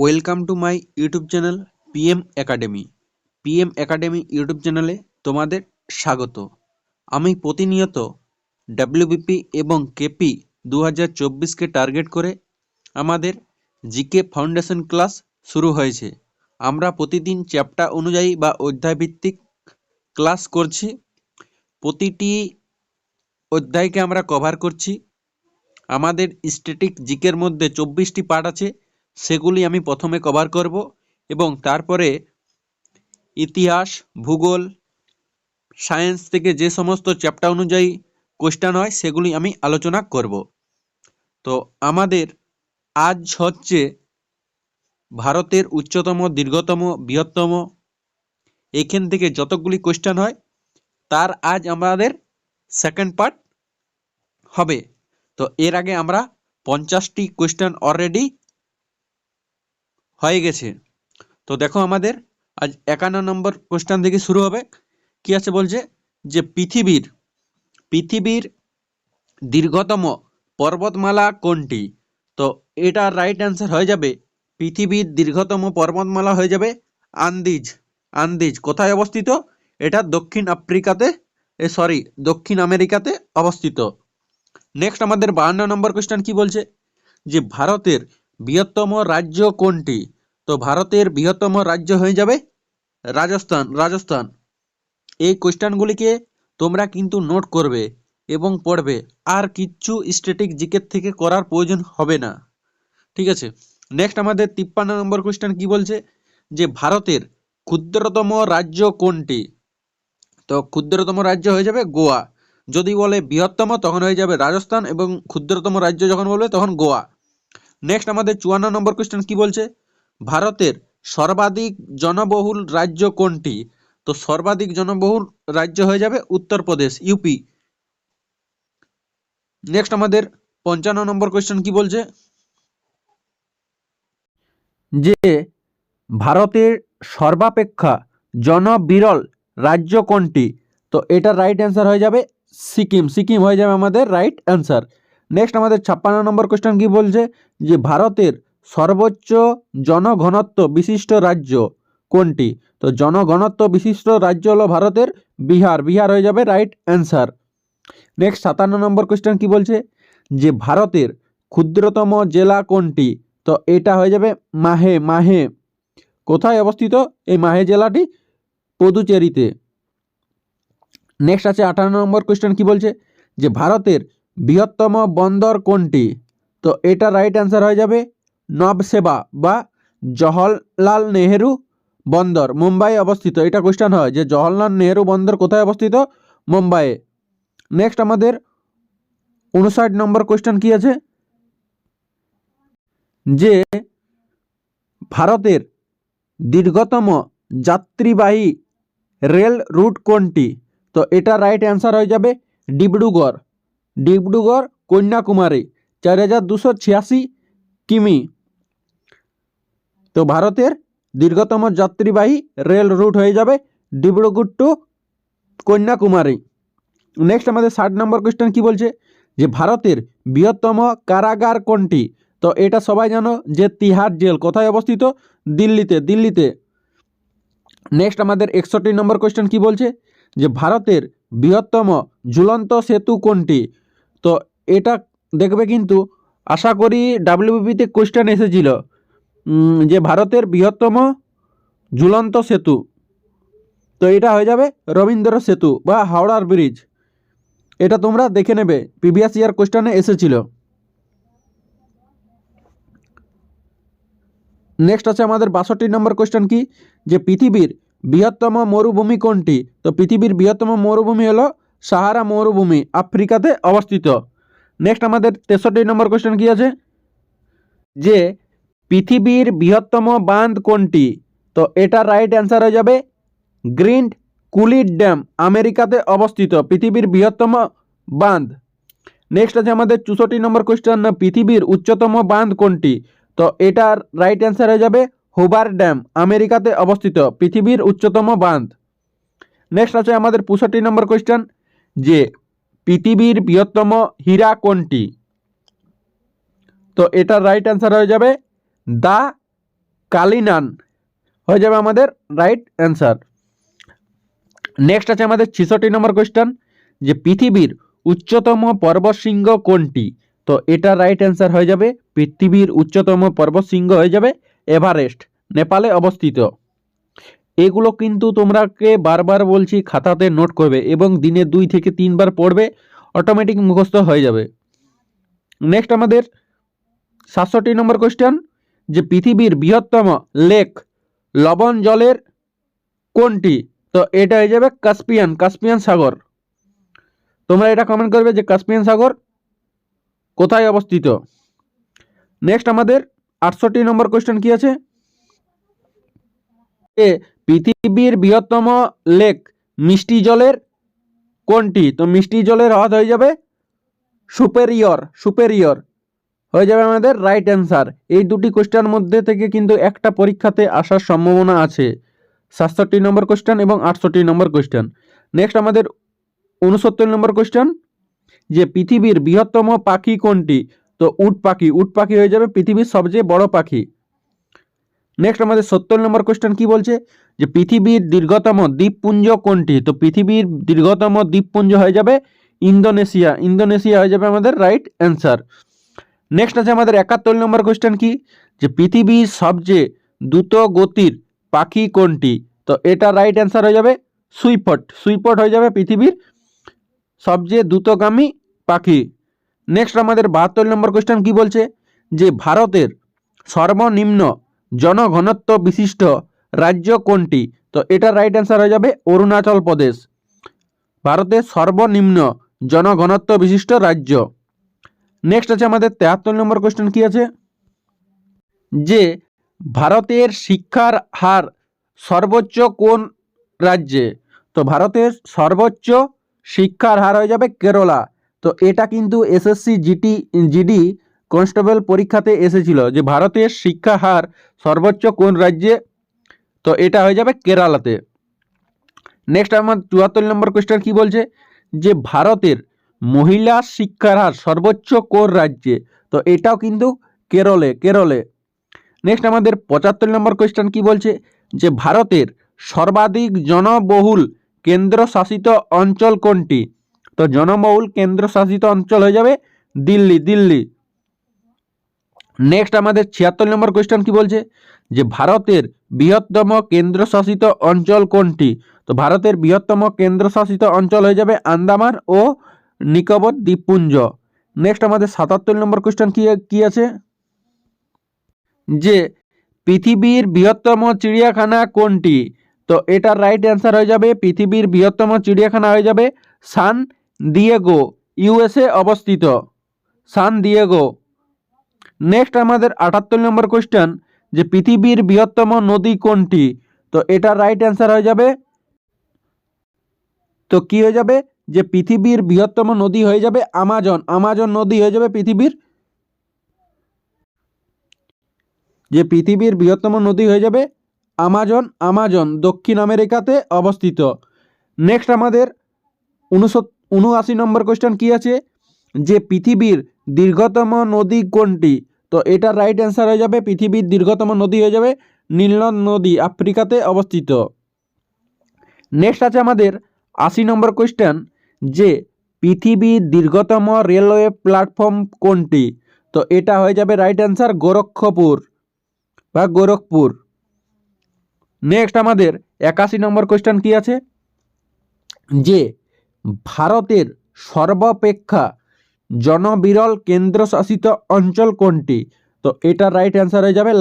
Welcome to my YouTube channel PM academy YouTube চ্যানেলে তোমাদের স্বাগত। আমি প্রতিনিয়ত ডাব্লিউবিপি এবং কেপি 2024কে টার্গেট করে আমাদের জিকে ফাউন্ডেশন ক্লাস শুরু হয়েছে। আমরা প্রতিদিন চ্যাপ্টার অনুযায়ী বা অধ্যায়ভিত্তিক ক্লাস করছি। প্রতিটি অধ্যায়কে আমরা কভার করছি। আমাদের স্ট্যাটিক জিকের মধ্যে 24টি পার্ট আছে, সেগুলি আমি প্রথমে কভার করব এবং তারপরে ইতিহাস, ভূগোল, সায়েন্স থেকে যে সমস্ত চ্যাপ্টার অনুযায়ী কোশ্চেন হয় সেগুলি আমি আলোচনা করব। তো আমাদের আজ হচ্ছে ভারতের উচ্চতম, দীর্ঘতম, বৃহত্তম, এখান থেকে যতগুলি কোশ্চেন হয় তার আজ আমাদের সেকেন্ড পার্ট হবে। তো এর আগে আমরা 50টি কোশ্চেন অলরেডি হয়ে গেছে। তো দেখো আমাদের আজ 51 নম্বর কোশ্চেন থেকে শুরু হবে। কি আছে বলছে যে পৃথিবীর দীর্ঘতম পর্বতমালা কোনটি? তো এটার রাইট অ্যান্সার হয়ে যাবে পৃথিবীর দীর্ঘতম পর্বতমালা হয়ে যাবে আন্দিজ। কোথায় অবস্থিত? এটা দক্ষিণ আমেরিকাতে অবস্থিত। নেক্সট আমাদের 52 নম্বর কোশ্চেন কি বলছে যে ভারতের বৃহত্তম রাজ্য কোনটি? তো ভারতের বৃহত্তম রাজ্য হয়ে যাবে রাজস্থান। এই কোশ্চেনগুলিকে তোমরা কিন্তু নোট করবে এবং পড়বে, আর কিচ্ছু স্ট্যাটিক জিকের থেকে করার প্রয়োজন হবে না, ঠিক আছে? নেক্সট আমাদের 53 নম্বর কোশ্চেন কি বলছে যে ভারতের ক্ষুদ্রতম রাজ্য কোনটি? তো ক্ষুদ্রতম রাজ্য হয়ে যাবে গোয়া। যদি বলে বৃহত্তম তখন হয়ে যাবে রাজস্থান, এবং ক্ষুদ্রতম রাজ্য যখন বলবে তখন গোয়া। নেক্সট আমাদের 54 নম্বর কোশ্চেন কি বলছে ভারতের সর্বাধিক জনবহুল রাজ্য কোনটি? তো সর্বাধিক জনবহুল রাজ্য হয়ে যাবে উত্তরপ্রদেশ, ইউপি। নেক্সট আমাদের 55 নম্বর কোশ্চেন কি বলছে যে ভারতের সর্বাপেক্ষা জনবিরল রাজ্য কোনটি? তো এটার রাইট অ্যান্সার হয়ে যাবে সিকিম হয়ে যাবে আমাদের রাইট অ্যান্সার। নেক্সট আমাদের 56 নম্বর কোশ্চেন কি বলছে যে ভারতের সর্বোচ্চ জনঘনত্ব বিশিষ্ট রাজ্য কোনটি? তো জনঘনত্ব বিশিষ্ট রাজ্য হলো ভারতের বিহার হয়ে যাবে রাইট অ্যান্সার। নেক্সট 57 নম্বর কোশ্চেন কি বলছে যে ভারতের ক্ষুদ্রতম জেলা কোনটি? তো এটা হয়ে যাবে মাহে। কোথায় অবস্থিত এই মাহে জেলাটি? পুদুচেরিতে। নেক্সট আছে 58 নম্বর কোশ্চেন কি বলছে যে ভারতের বৃহত্তম বন্দর কোনটি? তো এটা রাইট অ্যান্সার হয়ে যাবে নবসেবা বা জওহরলাল নেহেরু বন্দর, মুম্বাই অবস্থিত। এটা কোশ্চেন হয় যে জওহরলাল নেহেরু বন্দর কোথায় অবস্থিত? মুম্বাইয়ে। নেক্সট আমাদের 59 নম্বর কোশ্চেন কি আছে যে ভারতের দীর্ঘতম যাত্রীবাহী রেল রুট কোনটি? তো এটা রাইট অ্যান্সার হয়ে যাবে ডিব্রুগড় কন্যাকুমারী, 4286 কিমি। তো ভারতের দীর্ঘতম যাত্রীবাহী রেল রুট হয়ে যাবে ডিব্রুগড় টু কন্যাকুমারী। নেক্সট আমাদের 60 নম্বর কোশ্চেন কি বলছে যে ভারতের বৃহত্তম কারাগার কোনটি? তো এটা সবাই জানো যে তিহার জেল। কোথায় অবস্থিত? দিল্লিতে। নেক্সট আমাদের 61 নম্বর কোশ্চেন কি বলছে যে ভারতের বৃহত্তম ঝুলন্ত সেতু কোনটি? তো এটা দেখবে কিন্তু আশা করি ডাব্লিউবিপিতে কোশ্চেন এসেছিল যে ভারতের বৃহত্তম ঝুলন্ত সেতু। তো এটা হয়ে যাবে রবীন্দ্র সেতু বা হাওড়ার ব্রিজ। এটা তোমরা দেখে নেবে, প্রিভিয়াস ইয়ার কোশ্চেনে এসেছিল। নেক্সট আছে আমাদের 62 নম্বর কোশ্চেন কি যে পৃথিবীর বৃহত্তম মরুভূমি কোনটি? তো পৃথিবীর বৃহত্তম মরুভূমি হলো সাহারা মরুভূমি, আফ্রিকাতে অবস্থিত। নেক্সট আমাদের 63 নম্বর কোশ্চেন কি আছে যে পৃথিবীর বৃহত্তম বাঁধ কোনটি? তো এটা রাইট অ্যান্সার হয়ে যাবে গ্রিন্ড কুলিড ড্যাম, আমেরিকাতে অবস্থিত পৃথিবীর বৃহত্তম বাঁধ। নেক্সট আছে আমাদের 64 নম্বর কোশ্চেন পৃথিবীর উচ্চতম বাঁধ কোনটি? তো এটার রাইট অ্যান্সার হয়ে যাবে হোবার ড্যাম, আমেরিকাতে অবস্থিত পৃথিবীর উচ্চতম বাঁধ। নেক্সট আছে আমাদের 65 নম্বর কোশ্চেন যে পৃথিবীর বৃহত্তম হীরা কোনটি? তো এটার রাইট অ্যান্সার হয়ে যাবে দ্য কালিনান হয়ে যাবে আমাদের রাইট অ্যান্সার। নেক্সট আছে আমাদের 66 নম্বর কোয়েশ্চেন, যে পৃথিবীর উচ্চতম পর্বতশৃঙ্গ কোনটি? তো এটা রাইট অ্যান্সার হয়ে যাবে পৃথিবীর উচ্চতম পর্বতশৃঙ্গ হয়ে যাবে এভারেস্ট, নেপালে অবস্থিত। এগুলো কিন্তু তোমরাকে বারবার বলছি খাতাতে নোট করবে এবং দিনে 2 থেকে 3 বার পড়বে, অটোমেটিক মুখস্থ হয়ে যাবে। নেক্সট আমাদের 67 নম্বর কোয়েশ্চেন, যে পৃথিবীর বৃহত্তম লেক লবণ জলের কোনটি? তো এটা হয়ে যাবে কাস্পিয়ান সাগর। তোমরা এটা কমেন্ট করবে যে কাস্পিয়ান সাগর কোথায় অবস্থিত। নেক্সট আমাদের 68 নম্বর কোয়েশ্চেন কি আছে, পৃথিবীর বৃহত্তম লেক মিষ্টি জলের কোনটি? তো মিষ্টি জলের হ্রদ হয়ে যাবে সুপেরিয়র হয়ে যাবে আমাদের রাইট অ্যান্সার। এই দুটি কোয়েশ্চেন মধ্যে থেকে কিন্তু একটা পরীক্ষাতে আসার সম্ভাবনা আছে, 67 নম্বর কোয়েশ্চেন এবং 68 নম্বর কোয়েশ্চেন। নেক্সট আমাদের 69 নম্বর কোয়েশ্চেন, যে পৃথিবীর বৃহত্তম পাখি কোনটি? তো উট পাখি হয়ে যাবে পৃথিবীর সবচেয়ে বড় পাখি। নেক্সট আমাদের 70 নম্বর কোয়েশ্চেন কি বলছে, যে পৃথিবীর দীর্ঘতম দ্বীপপুঞ্জ কোনটি? তো পৃথিবীর দীর্ঘতম দ্বীপপুঞ্জ হয়ে যাবে ইন্দোনেশিয়া হয়ে যাবে আমাদের রাইট অ্যান্সার। নেক্সট আছে আমাদের 71 নম্বর কোয়েশ্চেন কি, যে পৃথিবীর সবচেয়ে দ্রুত গতির পাখি কোনটি? তো এটা রাইট অ্যান্সার হয়ে যাবে সুইপট হয়ে যাবে পৃথিবীর সবচেয়ে দ্রুতগামী পাখি। নেক্সট আমাদের 72 নম্বর কোয়েশ্চেন কি বলছে, যে ভারতের সর্বনিম্ন জনঘনত্ব বিশিষ্ট রাজ্য কোনটি? তো এটা রাইট অ্যান্সার হয়ে যাবে অরুণাচল প্রদেশ, ভারতের সর্বনিম্ন জনঘনত্ব বিশিষ্ট রাজ্য। নেক্সট আছে আমাদের 73 নম্বর কোয়েশ্চেন কি আছে, যে ভারতের শিক্ষার হার সর্বোচ্চ কোন রাজ্যে? তো ভারতের সর্বোচ্চ শিক্ষার হার হয়ে যাবে কেরালা। তো এটা কিন্তু এসএসসি জিডি কনস্টেবল পরীক্ষাতে এসেছিল, যে ভারতের শিক্ষা হার সর্বোচ্চ কোন রাজ্যে? তো এটা হয়ে যাবে কেরালাতে। নেক্সট আমার 74 নম্বর কোয়েশ্চেন কি বলছে, যে ভারতের মহিলা শিক্ষার হার সর্বোচ্চ কোন রাজ্যে? তো এটাও কিন্তু কেরলে। নেক্সট আমাদের 75 নম্বর কোয়েশ্চেন কি বলছে, যে ভারতের সর্বাধিক জনবহুল কেন্দ্রশাসিত অঞ্চল কোনটি? তো জনবহুল কেন্দ্রশাসিত অঞ্চল হয়ে যাবে দিল্লি। নেক্সট আমাদের 76 নম্বর কোয়েশ্চেন কি বলছে, যে ভারতের বৃহত্তম কেন্দ্রশাসিত অঞ্চল কোনটি? তো ভারতের বৃহত্তম কেন্দ্রশাসিত অঞ্চল হয়ে যাবে আন্দামান ও নিকোবর দ্বীপপুঞ্জ। নেক্সট আমাদের 77 নম্বর কোয়েশ্চেন কি আছে, যে পৃথিবীর বৃহত্তম চিড়িয়াখানা কোনটি? তো এটার রাইট অ্যান্সার হয়ে যাবে পৃথিবীর বৃহত্তম চিড়িয়াখানা হয়ে যাবে সান দিয়েগো, ইউএসএ অবস্থিত সান দিয়েগো। নেক্সট আমাদের 78 নম্বর কোয়েশ্চেন, যে পৃথিবীর বৃহত্তম নদী কোনটি? তো এটার রাইট অ্যান্সার হয়ে যাবে, তো কি হয়ে যাবে, যে পৃথিবীর বৃহত্তম নদী হয়ে যাবে আমাজন নদী হয়ে যাবে পৃথিবীর বৃহত্তম নদী হয়ে যাবে আমাজন দক্ষিণ আমেরিকাতে অবস্থিত। নেক্সট আমাদের 79 নম্বর কোয়েশ্চেন কি আছে, যে পৃথিবীর দীর্ঘতম নদী কোনটি? তো এটার রাইট অ্যান্সার হয়ে যাবে পৃথিবীর দীর্ঘতম নদী হয়ে যাবে নীলনদ নদী, আফ্রিকাতে অবস্থিত। নেক্সট আছে আমাদের 80 নম্বর কোয়েশ্চেন, যে পৃথিবীর দীর্ঘতম রেলওয়ে প্ল্যাটফর্ম কোনটি? তো এটা হয়ে যাবে রাইট অ্যান্সার গোরখপুর। নেক্সট আমাদের 81 নম্বর কোয়েশ্চেন কি আছে, যে ভারতের সর্বাপেক্ষা জনবিরল কেন্দ্রশাসিত অঞ্চল কোনটি? তো এটা রাইট অ্যান্সার হয়ে যাবে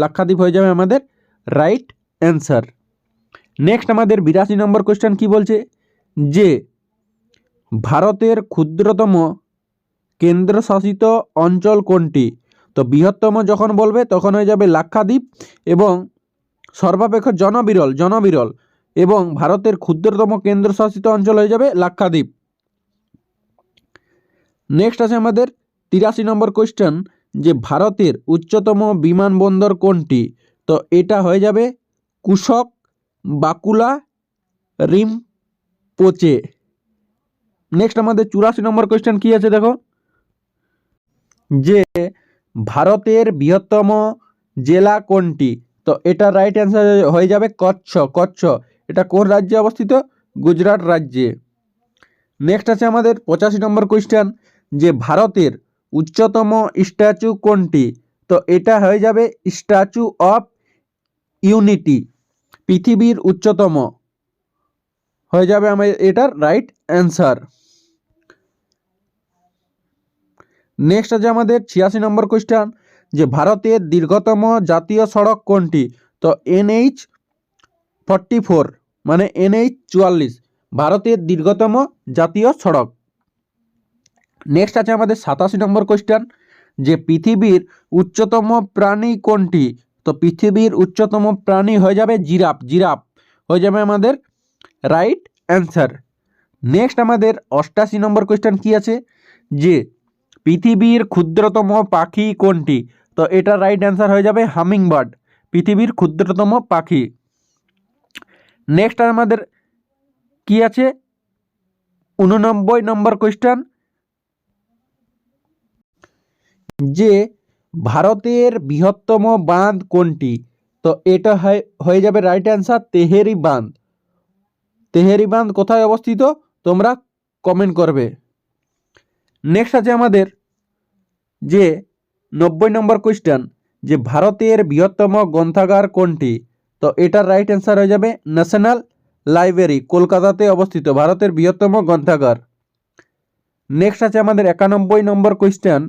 লাক্ষাদ্বীপ হয়ে যাবে আমাদের রাইট অ্যান্সার। নেক্সট আমাদের 82 নম্বর কোয়েশ্চেন কি বলছে, যে ভারতের ক্ষুদ্রতম কেন্দ্রশাসিত অঞ্চল কোনটি? তো বৃহত্তম যখন বলবে তখন হয়ে যাবে লাক্ষাদ্বীপ, এবং সর্বাপেক্ষা জনবিরল এবং ভারতের ক্ষুদ্রতম কেন্দ্রশাসিত অঞ্চল হয়ে যাবে লাক্ষাদ্বীপ। নেক্সট আছে আমাদের 83 নম্বর কোয়েশ্চেন, যে ভারতের উচ্চতম বিমানবন্দর কোনটি? তো এটা হয়ে যাবে কুশক বাকুলা রিম্পোচে। নেক্সট আমাদের 84 নম্বর কোয়েশ্চেন কি আছে দেখো, যে ভারতের বৃহত্তম জেলা কোনটি? তো এটা রাইট অ্যান্সার হয়ে যাবে কচ্ছ। কচ্ছ এটা কোন রাজ্যে অবস্থিত? গুজরাট রাজ্যে। নেক্সট আছে আমাদের 85 নম্বর কোয়েশ্চেন, যে ভারতের উচ্চতম স্ট্যাচু কোনটি? তো এটা হয়ে যাবে স্ট্যাচু অফ ইউনিটি, পৃথিবীর উচ্চতম হয়ে যাবে আমার এটার রাইট অ্যান্সার। নেক্সট আছে আমাদের 86 নম্বর কোয়েশ্চেন, যে ভারতের দীর্ঘতম জাতীয় সড়ক কোনটি? তো NH44 মানে NH44 ভারতের দীর্ঘতম জাতীয় সড়ক। নেক্সট আছে আমাদের 87 নম্বর কোয়েশ্চেন, যে পৃথিবীর উচ্চতম প্রাণী কোনটি? তো পৃথিবীর উচ্চতম প্রাণী হয়ে যাবে জিরাফ। জিরাফ হয়ে যাবে আমাদের রাইট অ্যান্সার। নেক্সট আমাদের 88 নম্বর কোয়েশ্চেন কি আছে, যে পৃথিবীর ক্ষুদ্রতম পাখি কোনটি? তো এটা রাইট অ্যান্সার হয়ে যাবে হামিংবার্ড, পৃথিবীর ক্ষুদ্রতম পাখি। নেক্সট আমাদের কি আছে 89 নম্বর কোয়েশ্চেন, যে ভারতের বৃহত্তম বাঁধ কোনটি? তো এটা হয়ে যাবে রাইট অ্যান্সার তেহেরি বাঁধ। তেহেরি বাঁধ কোথায় অবস্থিত তোমরা কমেন্ট করবে। নেক্সট আছে আমাদের যে 90 নম্বর কোয়েশ্চেন, যে ভারতের বৃহত্তম গ্রন্থাগার কোনটি? তো এটার রাইট অ্যান্সার হয়ে যাবে ন্যাশনাল লাইব্রেরি, কলকাতাতে অবস্থিত ভারতের বৃহত্তম গ্রন্থাগার। নেক্সট আছে আমাদের 91 নম্বর কোয়েশ্চেন,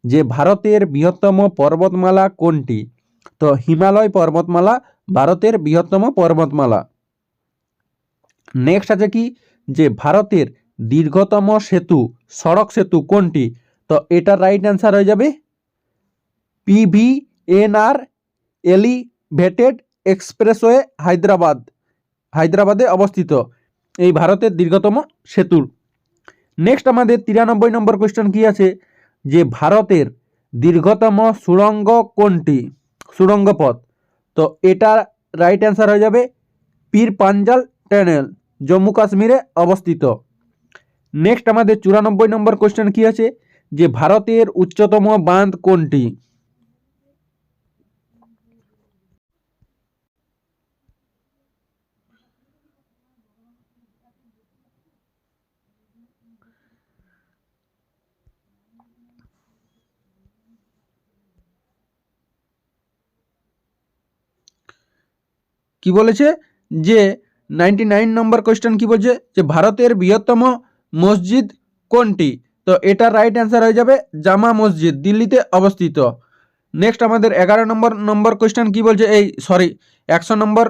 যে ভারতের বৃহত্তম পর্বতমালা কোনটি? তো হিমালয় পর্বতমালা ভারতের বৃহত্তম পর্বতমালা। নেক্সট আছে কি, যে ভারতের দীর্ঘতম সেতু সড়ক সেতু কোনটি? তো এটার রাইট অ্যান্সার হয়ে যাবে PVNR এলিভেটেড এক্সপ্রেসওয়ে হায়দ্রাবাদ, হায়দ্রাবাদে অবস্থিত এই ভারতের দীর্ঘতম সেতু। নেক্সট আমাদের 93 নম্বর কোয়েশ্চেন কি আছে, যে ভারতের দীর্ঘতম সুড়ঙ্গ কোনটি? সুড়ঙ্গ পথ। তো এটা রাইট অ্যান্সার হয়ে যাবে পীর পাঞ্জাল টানেল, জম্মু কাশ্মীরে অবস্থিত। নেক্সট আমাদের 94 নম্বর কোয়েশ্চেন কি আছে, যে ভারতের উচ্চতম বাঁধ কোনটি? কি বলেছে, যে 99 নম্বর কোয়েশ্চেন কি বলছে, যে ভারতের বৃহত্তম মসজিদ কোনটি? তো এটা রাইট অ্যান্সার হয়ে যাবে জামা মসজিদ, দিল্লিতে অবস্থিত। নেক্সট আমাদের 11 নম্বর কোয়েশ্চেন কি বলছে, 100 নম্বর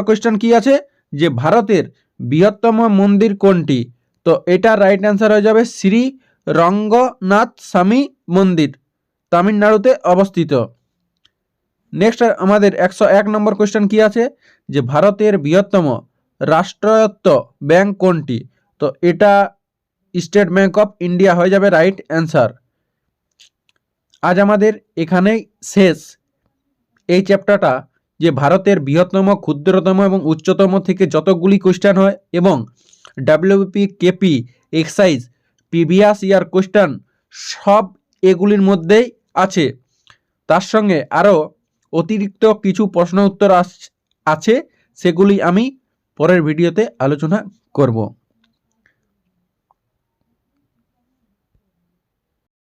কোয়েশ্চেন কি আছে, যে ভারতের বৃহত্তম মন্দির কোনটি? তো এটা রাইট অ্যান্সার হয়ে যাবে শ্রী রঙ্গনাথ স্বামী মন্দির, তামিলনাড়ুতে অবস্থিত। নেক্সট আমাদের 101 নম্বর কোয়েশ্চেন কি আছে, যে ভারতের বৃহত্তম রাষ্ট্রায়ত্ত ব্যাংক কোনটি? তো এটা স্টেট ব্যাংক অফ ইন্ডিয়া হয়ে যাবে রাইট অ্যান্সার। আজ আমাদের এখানেই শেষ এই চ্যাপ্টারটা, যে ভারতের বৃহত্তম, ক্ষুদ্রতম এবং উচ্চতম থেকে যতগুলি কোয়েশ্চেন হয় এবং WBP KP excise previous year question সব এগুলির মধ্যেই আছে। তার সঙ্গে আরও অতিরিক্ত কিছু প্রশ্ন উত্তর আছে, সেগুলি আমি পরের ভিডিওতে আলোচনা করব।